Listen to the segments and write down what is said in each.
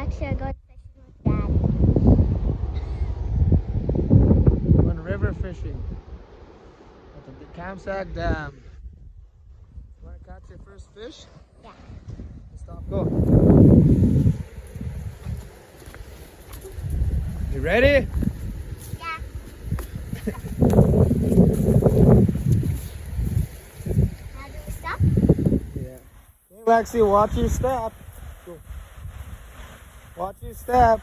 Lexie are going fishing with Dad. Going river fishing at the Campsack Dam. You want to catch your first fish? Yeah. Stop, go. You ready? Yeah. Now do we stop? Yeah. Hey, Lexie, watch your step. Go. Watch your step.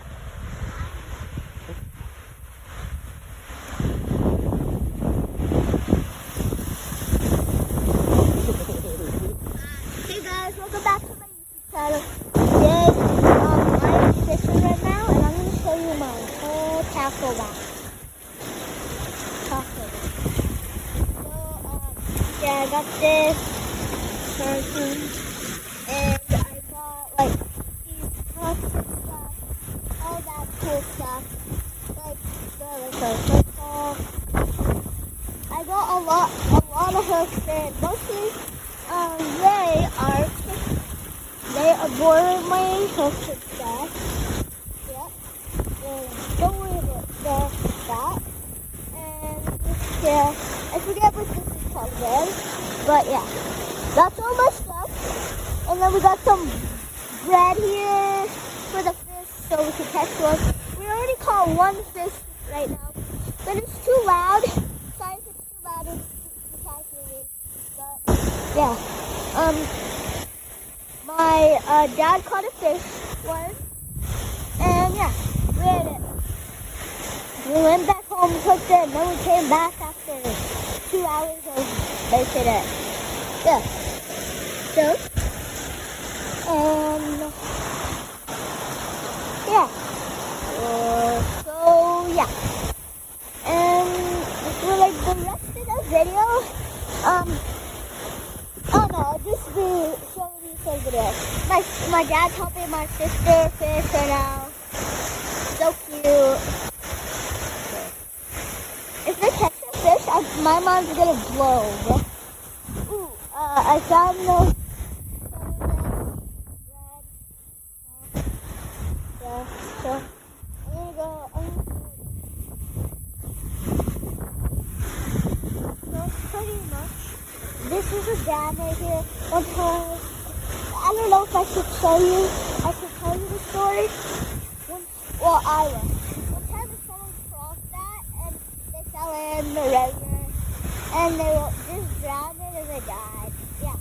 Hey guys, welcome back to my YouTube channel. Today, I'm fishing right now, and I'm going to show you my whole tackle bag. So, yeah, I got this cartoon, and I got like these cups and stuff, all that cool stuff, like the football. I got a lot of hooks, and mostly they are boring my hooks and stuff. Yep. And don't worry about that. And yeah, I forget what this is called then. But yeah, that's all my stuff. And then we got some bread here for the fish so we can catch one. We already caught one fish right now, but it's too loud. Sorry if it's too loud and you can't hear me. But yeah, my dad caught a fish once, and yeah, we ate it. We went back home, cooked it, and then we came back after 2 hours of making it. Yeah. So, yeah. So yeah. And for like the rest of the video, oh no, I'll just be showing you some videos. My dad's helping my sister fish right now. So cute. If they catch a fish, my mom's gonna blow. Ooh, I found some of this bread. Yeah, so I'm gonna go. So pretty much, this is a dam right here. One time, I don't know if I should show you. I should tell you the story. Well, I will. One time someone crossed that and they fell in the river and they were just drowned and they died. Yeah.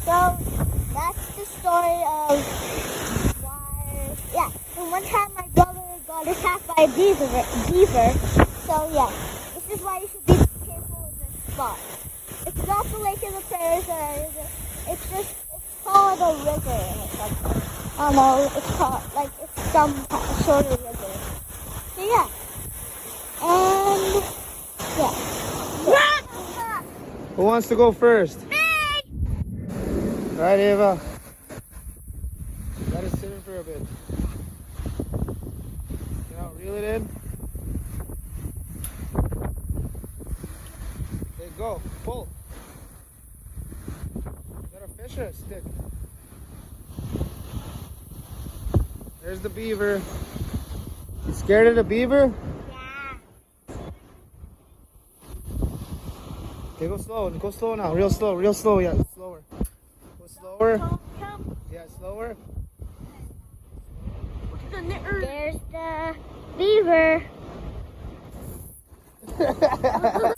So that's the story of why. Yeah. And one time my brother got attacked by a beaver. So yeah, this is why you should be careful in this spot. It's not the lake of the prairies or anything. It's called a river or something. I don't know, it's called, like, it's some sort of river. So yeah. And, yeah. Who wants to go first? Me! All right, Ava. Let it sit in for a bit. You know, reel it in. Okay, go. Pull. Is that a fish or a stick? There's the beaver. You scared of the beaver? Yeah. Okay, go slow. Go slow now. Real slow. Yeah, slower. Go slower. Yeah, slower. There's the beaver. Now we're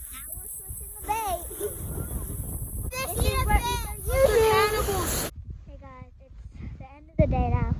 switching the bait. This is what you do. Hey guys, it's the end of the day now.